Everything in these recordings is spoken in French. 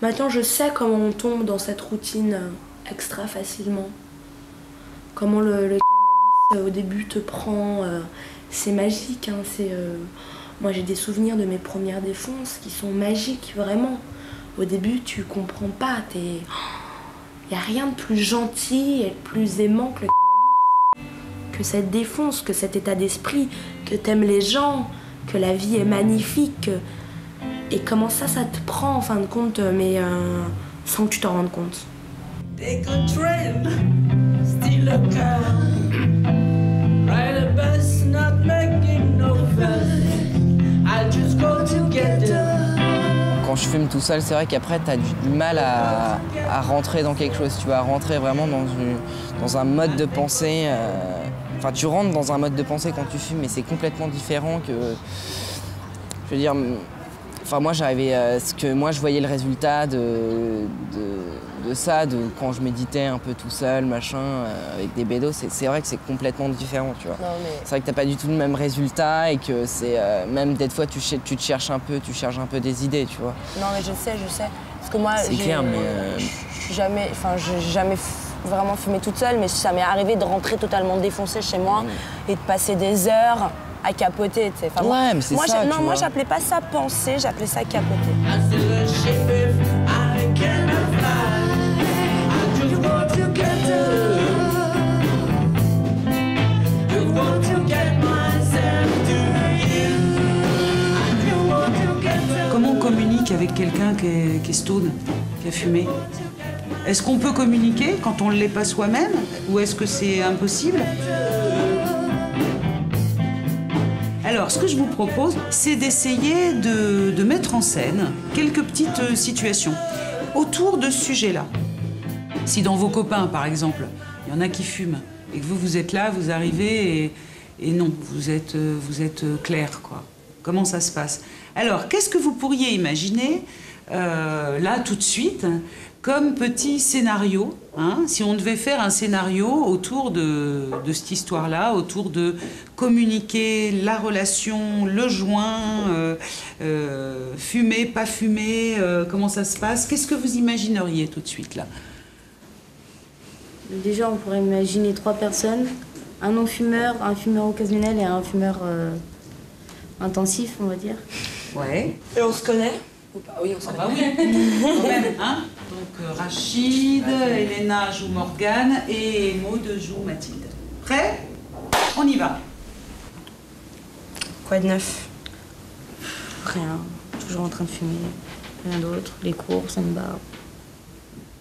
Maintenant, je sais comment on tombe dans cette routine extra facilement. Comment le cannabis, au début, te prend. C'est magique, hein, moi, j'ai des souvenirs de mes premières défonces qui sont magiques, vraiment. Au début, tu comprends pas. Il n'y a rien de plus gentil et de plus aimant que le cannabis. Que cette défonce, que cet état d'esprit, que t'aimes les gens, que la vie est magnifique. Et comment ça te prend en fin de compte, mais sans que tu t'en rendes compte. Quand je fume tout seul, c'est vrai qu'après, t'as du mal à rentrer dans quelque chose, tu vois, à rentrer vraiment dans un mode de pensée. Enfin, tu rentres dans un mode de pensée quand tu fumes, mais c'est complètement différent que... Je veux dire... Enfin, moi, moi, je voyais le résultat de ça, quand je méditais un peu tout seul, machin, avec des bédos, c'est vrai que c'est complètement différent, tu vois. C'est vrai que t'as pas du tout le même résultat et que c'est... même des fois, tu te cherches un peu, des idées, tu vois. Non, mais je sais. Parce que moi, j'ai jamais vraiment fumé toute seule, mais ça m'est arrivé de rentrer totalement défoncée chez moi et de passer des heures à capoter, tu sais. Enfin, ouais, mais c'est ça, non, moi, j'appelais pas ça penser, j'appelais ça capoter. Comment on communique avec quelqu'un qui est stone, qui a fumé? Est-ce qu'on peut communiquer quand on ne l'est pas soi-même, ou est-ce que c'est impossible? Alors, ce que je vous propose, c'est d'essayer de mettre en scène quelques petites situations autour de ce sujet-là. Si dans vos copains, par exemple, il y en a qui fument, et que vous êtes là, vous arrivez, et non, vous êtes clair, quoi. Comment ça se passe? Alors, qu'est-ce que vous pourriez imaginer, là, tout de suite, comme petit scénario, hein, si on devait faire un scénario autour de cette histoire-là, autour de communiquer la relation, le joint, fumer, pas fumer, comment ça se passe? Qu'est-ce que vous imagineriez tout de suite, là? Déjà, on pourrait imaginer 3 personnes, un non-fumeur, un fumeur occasionnel et un fumeur intensif, on va dire. Ouais. Et on se connaît ou pas? Oui, on se connaît. Ah bah oui, quand même, hein. Donc Rachid, Elena joue Morgane et Maud joue Mathilde. Prêt? On y va. Quoi de neuf? Rien, toujours en train de fumer, rien d'autre, les cours, ça me barre.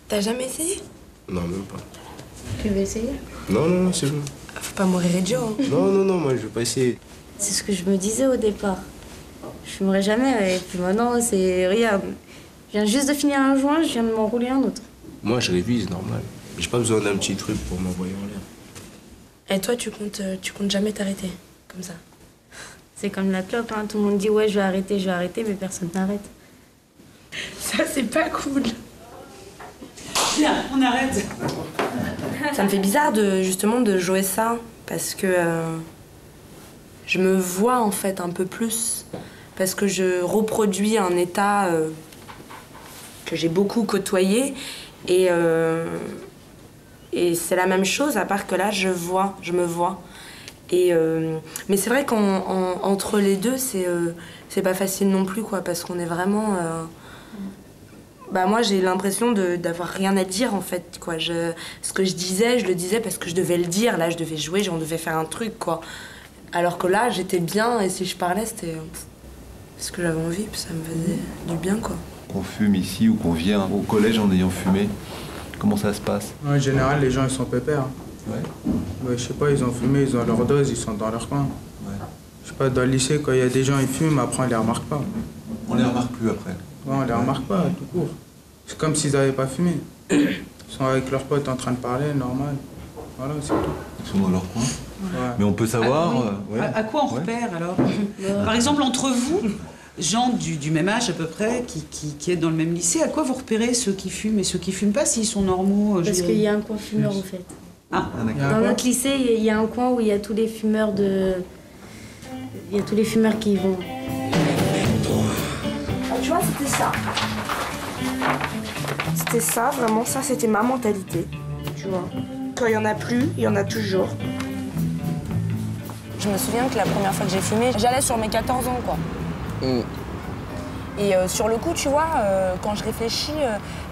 T'as jamais essayé? Non, même pas. Tu veux essayer? Non, c'est bon. Faut pas mourir idiot. Hein. Non, moi je veux pas essayer. C'est ce que je me disais au départ. Je fumerai jamais, et puis maintenant, c'est... Regarde, je viens juste de finir un joint, je viens de m'enrouler un autre. Moi, je révise, normal. J'ai pas besoin d'un petit truc pour m'envoyer en l'air. Et toi, tu comptes jamais t'arrêter, comme ça? C'est comme la clope, hein. Tout le monde dit « ouais, je vais arrêter », mais personne n'arrête. Ça, c'est pas cool. Bien, on arrête. Ça me fait bizarre justement de jouer ça, parce que je me vois en fait un peu plus, parce que je reproduis un état que j'ai beaucoup côtoyé, et c'est la même chose, à part que là, je me vois. Mais c'est vrai qu'entre les deux, c'est pas facile non plus, quoi, parce qu'on est vraiment... Bah moi, j'ai l'impression d'avoir rien à dire, en fait, quoi. Ce que je le disais parce que je devais le dire. Là, je devais jouer, on devait faire un truc, quoi. Alors que là, j'étais bien, et si je parlais, c'était ce que j'avais envie, puis ça me faisait du bien, quoi. Qu'on fume ici ou qu'on vient au collège en ayant fumé, comment ça se passe? En général, les gens, ils sont pépères. Ouais. Ouais, je sais pas, ils ont fumé, ils ont leur dose, ils sont dans leur coin. Ouais. Je sais pas, dans le lycée, quand il y a des gens, ils fument, après, on les remarque pas. On les remarque plus après? Ouais, on les remarque pas, tout court. C'est comme s'ils n'avaient pas fumé. Ils sont avec leurs potes en train de parler, normal. Voilà, c'est tout. Ils sont dans leur coin. Ouais. Mais on peut savoir... Oui. À quoi on repère, alors? Par exemple, entre vous, gens du même âge à peu près, qui êtes dans le même lycée, à quoi vous repérez ceux qui fument et ceux qui fument pas, s'ils sont normaux? Parce qu'il y a un coin fumeur, en fait. Ah, dans notre lycée, il y a un coin où il y a tous les fumeurs Il y a tous les fumeurs qui y vont. Tu vois, c'était ça. C'était ça, vraiment, ça c'était ma mentalité, tu vois. Quand il y en a plus, il y en a toujours. Je me souviens que la première fois que j'ai fumé, j'allais sur mes 14 ans, quoi. Et sur le coup, tu vois, quand je réfléchis,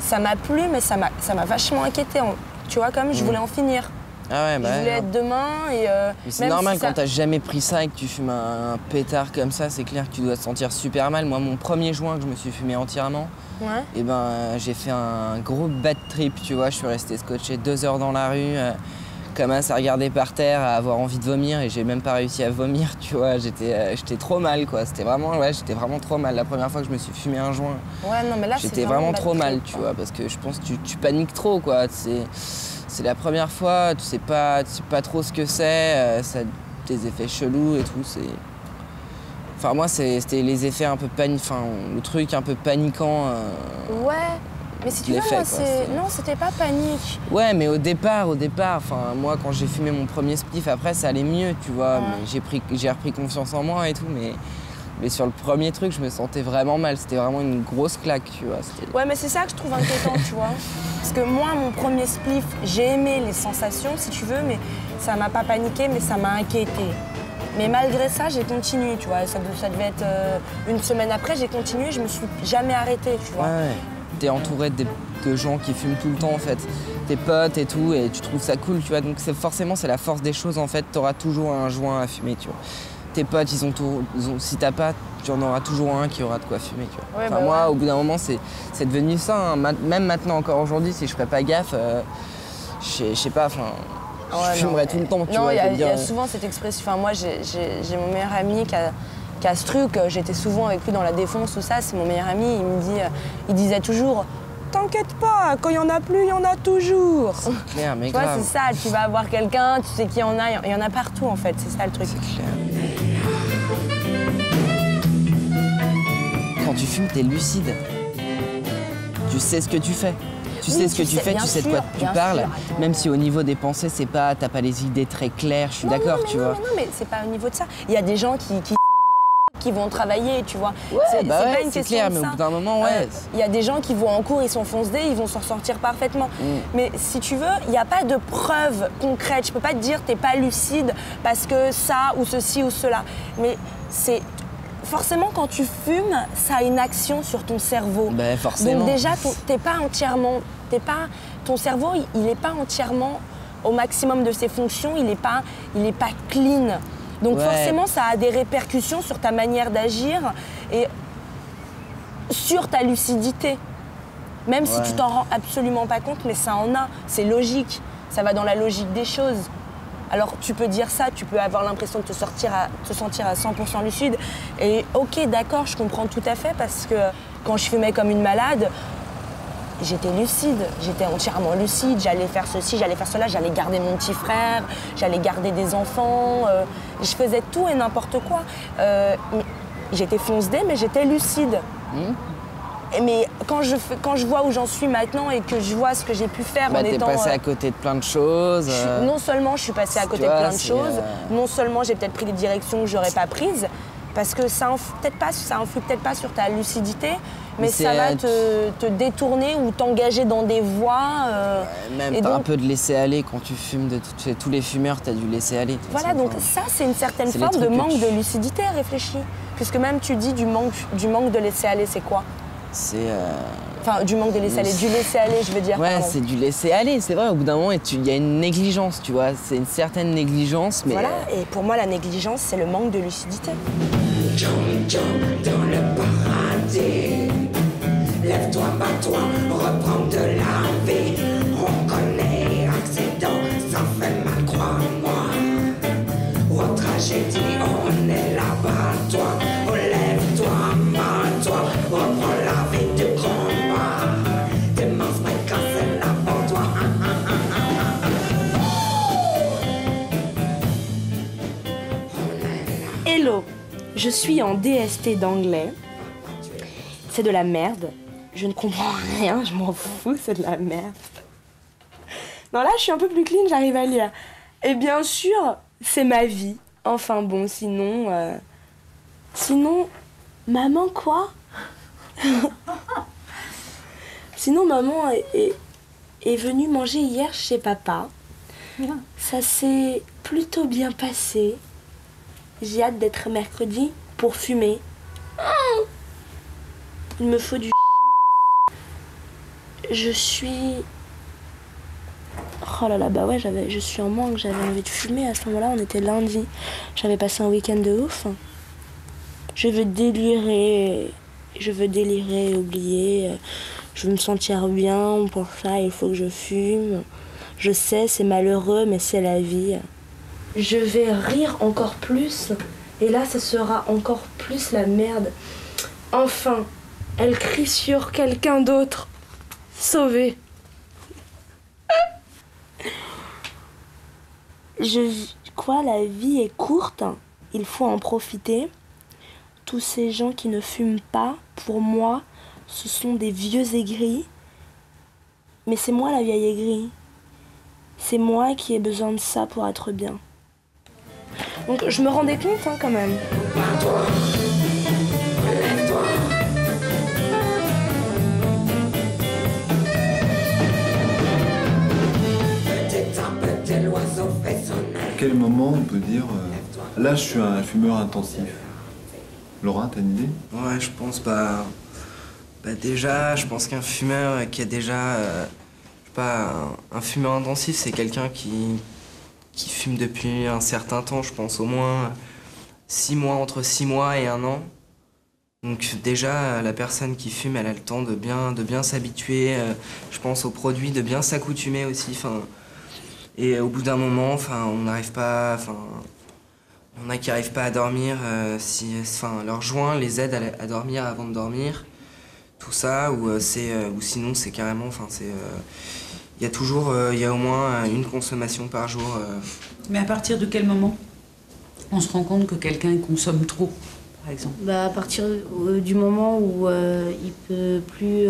ça m'a plu, mais ça m'a vachement inquiétée. Tu vois, comme je voulais en finir. Ah ouais, bah je voulais être demain et... c'est normal si quand t'as jamais pris ça et que tu fumes un pétard comme ça, c'est clair que tu dois te sentir super mal. Moi, mon premier joint que je me suis fumé entièrement, et j'ai fait un gros bad trip, tu vois. Je suis resté scotché 2 heures dans la rue, comme à regarder par terre, à avoir envie de vomir et j'ai même pas réussi à vomir, tu vois. J'étais trop mal, quoi. J'étais vraiment trop mal. La première fois que je me suis fumé un joint, j'étais vraiment trop mal, tu vois, parce que je pense que tu paniques trop, quoi. C'est la première fois, tu sais pas trop ce que c'est, ça a des effets chelous et tout. Enfin moi c'était les effets un peu le truc un peu paniquant. Ouais, mais si tu veux, moi non, c'était pas panique. Ouais, mais au départ, enfin moi quand j'ai fumé mon premier spliff, après ça allait mieux, tu vois. Mais j'ai repris confiance en moi et tout, mais sur le premier truc, je me sentais vraiment mal. C'était vraiment une grosse claque, tu vois. Ouais, mais c'est ça que je trouve inquiétant, tu vois. Parce que moi, mon premier spliff, j'ai aimé les sensations, si tu veux, mais ça m'a pas paniqué, mais ça m'a inquiété. Mais malgré ça, j'ai continué, tu vois. Ça devait être une semaine après, j'ai continué, je me suis jamais arrêtée, tu vois. Ouais. T'es entouré de gens qui fument tout le temps, en fait. Tes potes et tout, et tu trouves ça cool, tu vois. Donc forcément, c'est la force des choses, en fait. T'auras toujours un joint à fumer, tu vois. Tes potes, si t'as pas, tu en auras toujours un qui aura de quoi fumer, tu vois. Ouais, moi, au bout d'un moment, c'est devenu ça. Hein. Même maintenant, encore aujourd'hui, si je ferais pas gaffe, je sais pas, je fumerais tout le temps, tu vois. Il y a souvent cette expression. Enfin, moi, j'ai mon meilleur ami qui a ce truc. J'étais souvent avec lui dans la défonce, tout ça. C'est mon meilleur ami. Il disait toujours. T'inquiète pas, quand il y en a plus, il y en a toujours. C'est clair, mais grave. Tu vois, c'est ça, tu vas avoir quelqu'un, tu sais qu'il y en a, il y en a partout en fait, c'est ça le truc. C'est clair. Quand tu fumes, t'es lucide. Tu sais ce que tu fais. Tu sais ce que tu fais, tu sais de quoi tu parles. Même si au niveau des pensées, t'as pas les idées très claires, je suis d'accord, tu vois. Non, mais c'est pas au niveau de ça. Il y a des gens qui vont travailler, tu vois. Ouais, c'est pas une question clair, de ça. Mais au bout d'un moment, ouais. Il y a des gens qui vont en cours, ils sont foncés, ils vont s'en sortir parfaitement. Mais si tu veux, il n'y a pas de preuve concrète. Je peux pas te dire t'es pas lucide parce que ça ou ceci ou cela. Mais c'est forcément quand tu fumes, ça a une action sur ton cerveau. Ben forcément. Donc déjà, ton cerveau, il n'est pas entièrement au maximum de ses fonctions. Il est pas clean. Donc forcément, ça a des répercussions sur ta manière d'agir et sur ta lucidité. Même si tu t'en rends absolument pas compte, mais ça en a. C'est logique. Ça va dans la logique des choses. Alors tu peux dire ça, tu peux avoir l'impression de te sentir à 100% lucide. Et ok, d'accord, je comprends tout à fait parce que quand je fumais comme une malade, j'étais lucide, j'étais entièrement lucide, j'allais faire ceci, j'allais faire cela, j'allais garder mon petit frère, j'allais garder des enfants, je faisais tout et n'importe quoi. J'étais fonce-dé, mais j'étais lucide. Mais quand je vois où j'en suis maintenant et que je vois ce que j'ai pu faire en étant... T'es passé à côté de plein de choses. Non seulement je suis passée à côté de plein de choses, non seulement j'ai peut-être pris des directions que j'aurais pas prises, parce que ça influe peut-être pas sur ta lucidité, mais ça va te détourner ou t'engager dans des voies. Même t'as un peu de laisser aller quand tu fumes. Tous les fumeurs, t'as dû laisser aller. Voilà, donc ça, c'est une certaine forme de manque de lucidité, réfléchis. Puisque même tu dis du manque de laisser aller, c'est quoi? Enfin, du manque de laisser aller, du laisser aller, je veux dire. Ouais, c'est du laisser aller, c'est vrai. Au bout d'un moment, il y a une négligence, tu vois. C'est une certaine négligence, mais... Voilà, et pour moi, la négligence, c'est le manque de lucidité. Dans le paradis, lève-toi, bats-toi, reprends de la vie. On connaît accident, ça fait mal, crois-moi. Aux tragédies, on est là-bas, toi. Lève-toi, bats-toi, reprends la vie du combat. Tes mains se casser là pour toi. Hello, je suis en DST d'anglais. C'est de la merde. Je ne comprends rien, je m'en fous, c'est de la merde. Non, là, je suis un peu plus clean, j'arrive à lire. Et bien sûr, c'est ma vie. Enfin bon, sinon... Sinon, maman quoi? Sinon, maman est venue manger hier chez papa. Ça s'est plutôt bien passé. J'ai hâte d'être mercredi pour fumer. Il me faut du... Je suis... Oh là là, bah ouais, je suis en manque, j'avais envie de fumer à ce moment-là, on était lundi. J'avais passé un week-end de ouf. Je veux délirer, oublier. Je veux me sentir bien, pour ça il faut que je fume. Je sais, c'est malheureux, mais c'est la vie. Je vais rire encore plus, et là, ça sera encore plus la merde. Enfin, elle crie sur quelqu'un d'autre. Sauvé. Quoi, la vie est courte, il faut en profiter. Tous ces gens qui ne fument pas, pour moi, ce sont des vieux aigris. Mais c'est moi la vieille aigrie. C'est moi qui ai besoin de ça pour être bien. Donc je me rendais compte quand même. À quel moment on peut dire là je suis un fumeur intensif? Laura, t'as une idée? Ouais, je pense déjà, je pense qu'un fumeur qui a déjà, je sais pas, un fumeur intensif, c'est quelqu'un qui fume depuis un certain temps, je pense au moins 6 mois, entre 6 mois et 1 an. Donc déjà, la personne qui fume, elle a le temps de bien s'habituer, je pense aux produits, de bien s'accoutumer aussi. Et au bout d'un moment, on n'arrive pas, il y en a qui n'arrivent pas à dormir, leur joint les aide à dormir avant de dormir, tout ça, ou sinon c'est carrément, il y a au moins une consommation par jour. Mais à partir de quel moment on se rend compte que quelqu'un consomme trop, par exemple? Bah, à partir du moment où il peut plus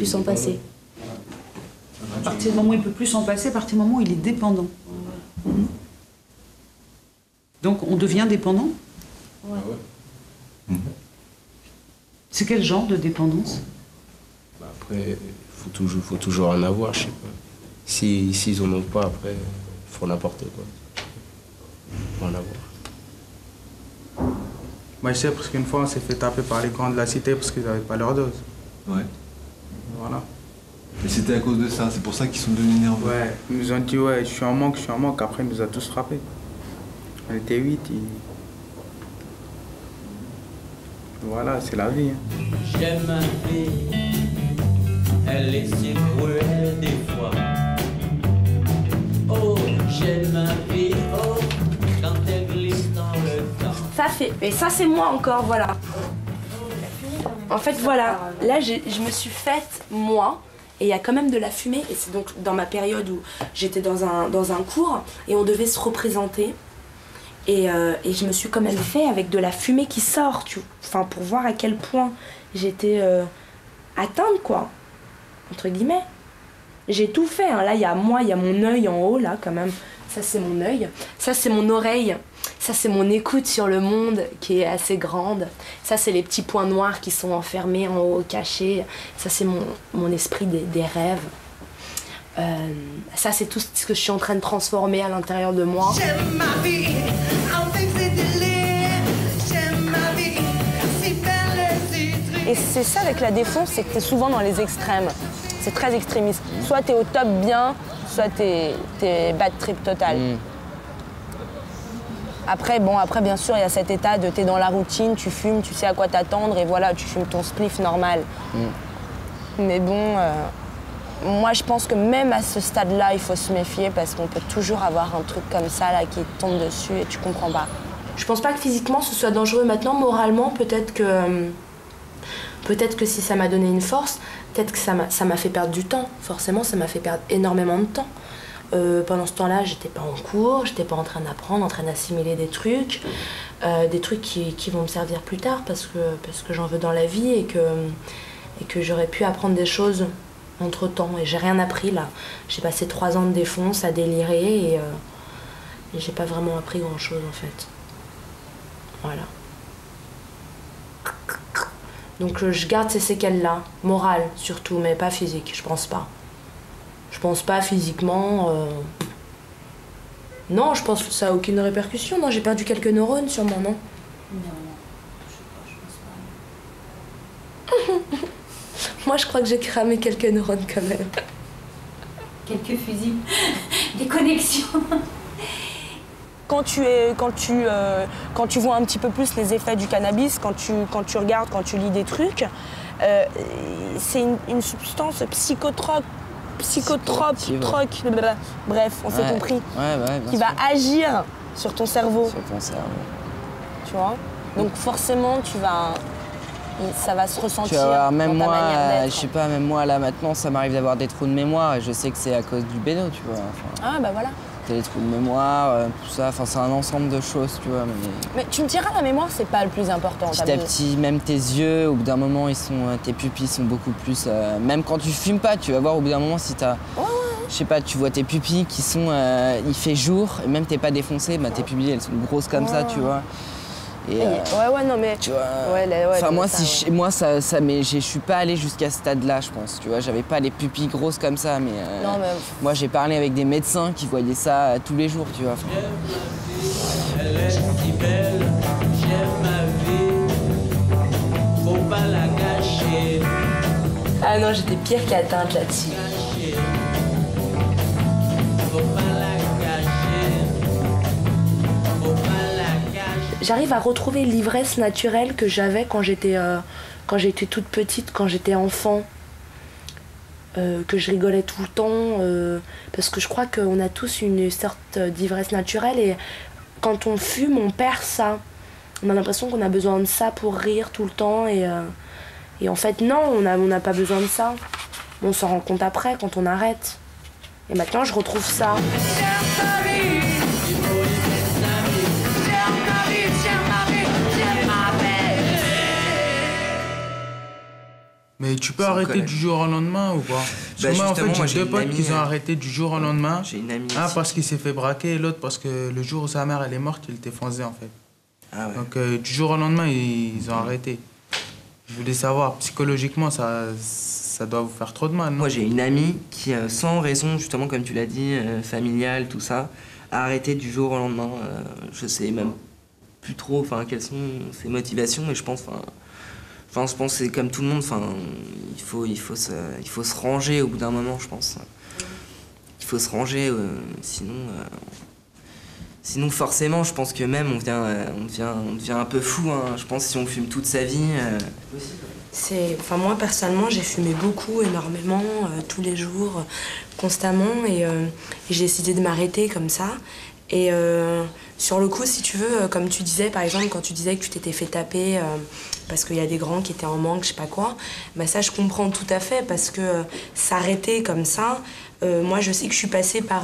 s'en passer. À partir du moment où il peut plus s'en passer, à partir du moment où il est dépendant. Mhm. Donc on devient dépendant? Ouais. C'est quel genre de dépendance? Après, faut toujours en avoir, je sais pas. S'ils en ont pas, après, ils font n'importe quoi. Faut en avoir. Moi, je sais parce qu'une fois, on s'est fait taper par les grands de la cité parce qu'ils n'avaient pas leur dose. Ouais. Voilà. Et c'était à cause de ça, c'est pour ça qu'ils sont devenus nerveux. Ouais, ils nous ont dit, ouais, je suis en manque. Après, ils nous a tous frappés. On était 8. Voilà, c'est la vie. J'aime ma vie, elle est si cruelle des fois. Oh, j'aime ma vie, oh, quand elle glisse dans le temps. Et ça c'est moi encore, voilà. En fait, voilà, là je me suis faite moi, et il y a quand même de la fumée, et c'est donc dans ma période où j'étais dans un cours, et on devait se représenter. Et je me suis quand même fait avec de la fumée qui sort, pour voir à quel point j'étais atteinte, quoi, entre guillemets. J'ai tout fait, hein. Là il y a moi, il y a mon œil en haut, là quand même, ça c'est mon œil, ça c'est mon oreille, ça c'est mon écoute sur le monde qui est assez grande, ça c'est les petits points noirs qui sont enfermés en haut, cachés, ça c'est mon esprit des rêves. Ça c'est tout ce que je suis en train de transformer à l'intérieur de moi. J'aime ma vie, avec ses délires. J'aime ma vie, si belle, si triste. Et c'est ça avec la défonce, c'est que t'es souvent dans les extrêmes. C'est très extrémiste. Soit t'es au top bien, soit t'es bad trip total. Après, bien sûr, il y a cet état de t'es dans la routine, tu fumes, tu sais à quoi t'attendre et voilà, tu fumes ton spliff normal. Mais bon, moi je pense que même à ce stade-là, il faut se méfier parce qu'on peut toujours avoir un truc comme ça là qui tombe dessus et tu comprends pas. Je pense pas que physiquement ce soit dangereux. Maintenant, moralement, peut-être que si ça m'a donné une force, peut-être que ça m'a fait perdre du temps. Forcément, ça m'a fait perdre énormément de temps. Pendant ce temps-là, j'étais pas en cours, j'étais pas en train d'apprendre, en train d'assimiler des trucs qui vont me servir plus tard parce que j'en veux dans la vie et que j'aurais pu apprendre des choses entre-temps. Et j'ai rien appris là. J'ai passé 3 ans de défonce à délirer et j'ai pas vraiment appris grand-chose en fait. Voilà. Donc je garde ces séquelles-là, morales surtout, mais pas physiques, je pense pas. Je pense pas physiquement. Non, je pense que ça a aucune répercussion. Non, j'ai perdu quelques neurones sûrement, non? Non, je sais pas. Moi, je crois que j'ai cramé quelques neurones quand même. Quelques fusibles, des connexions. Quand tu vois un petit peu plus les effets du cannabis, quand tu regardes, quand tu lis des trucs, c'est une substance psychotrope, bref, on s'est compris, qui va agir sur ton cerveau. Sur ton cerveau. Tu vois? Donc forcément, ça va se ressentir. Tu vas voir, même dans ta moi, manière d'être. je sais pas, même moi là maintenant, ça m'arrive d'avoir des trous de mémoire et je sais que c'est à cause du bédo, tu vois. Enfin, Ah bah voilà. t'as les trous de mémoire, tout ça, enfin c'est un ensemble de choses, tu vois. Mais tu me diras, la mémoire, c'est pas le plus important. Petit à petit, même tes yeux, au bout d'un moment, tes pupilles sont beaucoup plus. Même quand tu fumes pas, tu vas voir au bout d'un moment si t'as. Je sais pas, tu vois tes pupilles qui sont. Il fait jour, et même t'es pas défoncé, bah, tes pupilles elles sont grosses comme ça, tu vois. Et, non mais. Tu vois. Enfin, moi, je suis pas allé jusqu'à ce stade-là, je pense. Tu vois, j'avais pas les pupilles grosses comme ça, mais. Non, mais... Moi, j'ai parlé avec des médecins qui voyaient ça tous les jours, tu vois. Elle est si belle, j'aime ma vie, faut pas la gâcher. Ah non, j'étais pire qu'atteinte là-dessus. Faut pas la gâcher, faut pas la gâcher. J'arrive à retrouver l'ivresse naturelle que j'avais quand j'étais toute petite, quand j'étais enfant. Que je rigolais tout le temps, parce que je crois qu'on a tous une sorte d'ivresse naturelle et quand on fume, on perd ça. On a l'impression qu'on a besoin de ça pour rire tout le temps et en fait non, on n'a pas besoin de ça. On s'en rend compte après quand on arrête. Et maintenant je retrouve ça. Mais tu peux arrêter du jour au lendemain ou pas? Parce que moi, en fait, j'ai deux potes qui ont arrêté du jour au lendemain. J'ai une amie. Un parce qu'il s'est fait braquer et l'autre parce que le jour où sa mère elle est morte, il était foncé en fait. Ah ouais. Donc du jour au lendemain, ils ont arrêté. Je voulais savoir, psychologiquement, ça doit vous faire trop de mal, non? Moi, j'ai une amie qui, sans raison, justement, comme tu l'as dit, familiale, tout ça, a arrêté du jour au lendemain. Je sais même plus trop quelles sont ses motivations, mais je pense... Enfin, je pense que c'est comme tout le monde, il faut se ranger au bout d'un moment, je pense. Il faut se ranger, sinon forcément, je pense que même on devient un peu fou, hein. Je pense que si on fume toute sa vie... Moi, personnellement, j'ai fumé beaucoup, énormément, tous les jours, constamment, et j'ai décidé de m'arrêter comme ça. Et sur le coup, si tu veux, comme tu disais, par exemple, quand tu disais que tu t'étais fait taper parce qu'il y a des grands qui étaient en manque, je sais pas quoi, bah ça, je comprends tout à fait parce que s'arrêter comme ça, moi, je sais que je suis passée par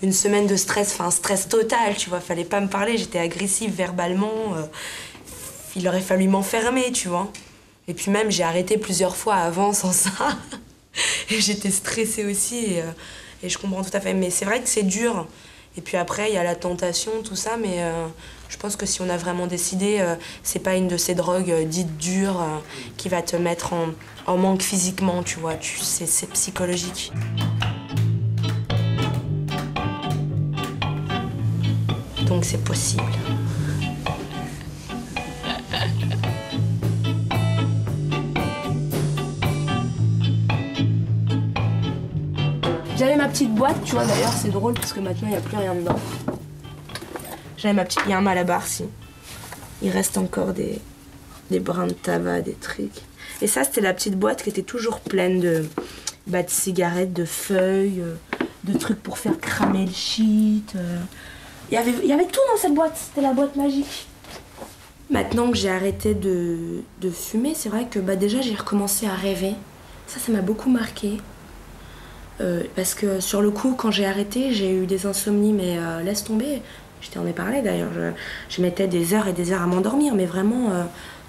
une semaine de stress, stress total, tu vois, fallait pas me parler, j'étais agressive verbalement, il aurait fallu m'enfermer, tu vois. Et puis même, j'ai arrêté plusieurs fois avant sans ça, et j'étais stressée aussi, et je comprends tout à fait. Mais c'est vrai que c'est dur. Et puis après, il y a la tentation, tout ça, mais je pense que si on a vraiment décidé, c'est pas une de ces drogues dites dures qui va te mettre en manque physiquement, tu vois, c'est psychologique. Donc c'est possible. J'avais ma petite boîte, tu vois, d'ailleurs, c'est drôle parce que maintenant, il n'y a plus rien dedans. J'avais ma petite... Il y a un malabar, si. Il reste encore des brins de tabac, des trucs. Et ça, c'était la petite boîte qui était toujours pleine de cigarettes, de feuilles, de trucs pour faire cramer le shit. Il y avait tout dans cette boîte, c'était la boîte magique. Maintenant que j'ai arrêté de fumer, c'est vrai que déjà, j'ai recommencé à rêver. Ça m'a beaucoup marqué. Parce que sur le coup, quand j'ai arrêté, j'ai eu des insomnies, mais laisse tomber. Je t'en ai parlé d'ailleurs. Je mettais des heures et des heures à m'endormir, mais vraiment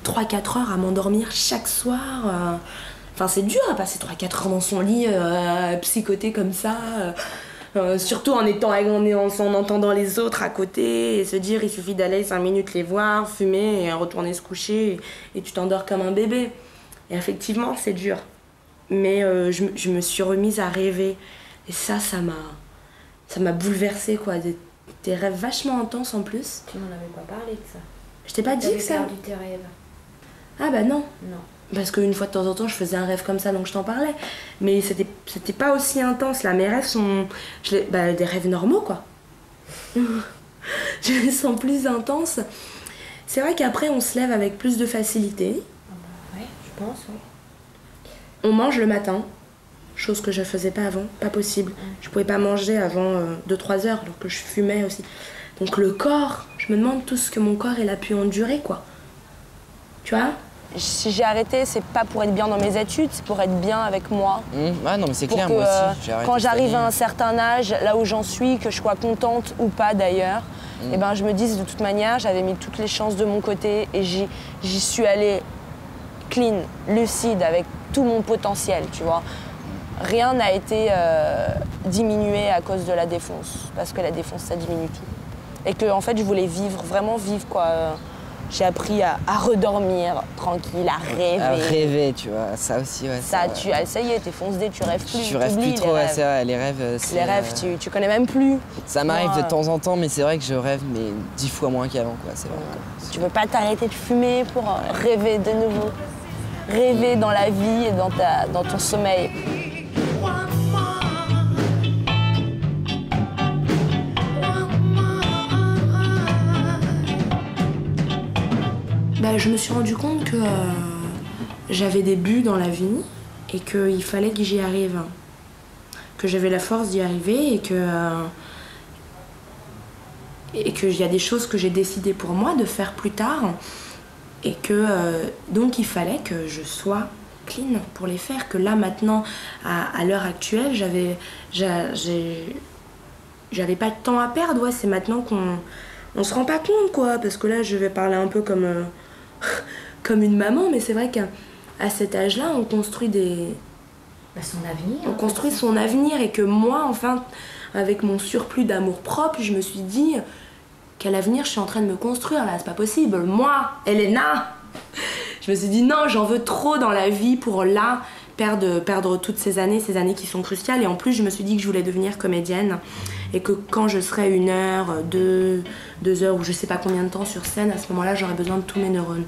3-4 heures à m'endormir chaque soir. C'est dur à passer 3-4 heures dans son lit, psychoté comme ça. Surtout en entendant les autres à côté et se dire il suffit d'aller 5 minutes les voir, fumer et retourner se coucher et tu t'endors comme un bébé. Et effectivement, c'est dur. Mais je me suis remise à rêver. Et ça m'a bouleversée, quoi. Des rêves vachement intenses en plus. Tu m'en avais pas parlé de ça. Je t'ai pas dit que ça. Perdu tes rêves. Ah bah non. Non. Parce qu'une fois de temps en temps, je faisais un rêve comme ça, donc je t'en parlais. Mais c'était pas aussi intense. Là, mes rêves sont des rêves normaux, quoi. Je les sens plus intenses. C'est vrai qu'après, on se lève avec plus de facilité. Ouais, je pense, oui. On mange le matin, chose que je faisais pas avant, pas possible. Je pouvais pas manger avant 2-3 heures, alors que je fumais aussi. Donc le corps, je me demande tout ce que mon corps il a pu endurer, quoi. Tu vois ? Si j'ai arrêté, c'est pas pour être bien dans mes études, c'est pour être bien avec moi. Ah non, mais c'est clair, que, moi aussi. J'ai arrêté quand j'arrive cette à année. un certain âge, là où j'en suis, que je sois contente ou pas d'ailleurs, et ben je me dis de toute manière, j'avais mis toutes les chances de mon côté et j'y suis allée clean, lucide, avec tout mon potentiel, tu vois. Rien n'a été diminué à cause de la défonce, parce que la défonce, ça diminue tout. Et que en fait, je voulais vivre, vraiment vivre, quoi. J'ai appris à redormir tranquille, à rêver. À rêver, tu vois, ça aussi, ouais. Ça y est, t'es foncé, tu rêves plus. Tu rêves plus trop, ouais, c'est vrai, les rêves. Les rêves, tu connais même plus. Ça m'arrive de temps en temps, mais c'est vrai que je rêve, mais 10 fois moins qu'avant, quoi, c'est vrai. Tu veux pas t'arrêter de fumer pour rêver de nouveau. Rêver dans la vie et dans ton sommeil. Je me suis rendu compte que j'avais des buts dans la vie et qu'il fallait que j'y arrive. Que j'avais la force d'y arriver et qu'il y a des choses que j'ai décidé pour moi de faire plus tard et que donc il fallait que je sois clean pour les faire. Que là maintenant, à l'heure actuelle, j'avais pas de temps à perdre. Ouais, c'est maintenant qu'on se rend pas compte, quoi, parce que là je vais parler un peu comme une maman, mais c'est vrai qu'à cet âge-là, on construit son avenir. On construit son avenir et que moi, enfin, avec mon surplus d'amour propre, je me suis dit quel avenir je suis en train de me construire là, c'est pas possible. Moi, Elena, je me suis dit non, j'en veux trop dans la vie pour là perdre toutes ces années qui sont cruciales. Et en plus, je me suis dit que je voulais devenir comédienne et que quand je serai 1 heure, 2 heures ou je sais pas combien de temps sur scène, à ce moment-là, j'aurais besoin de tous mes neurones.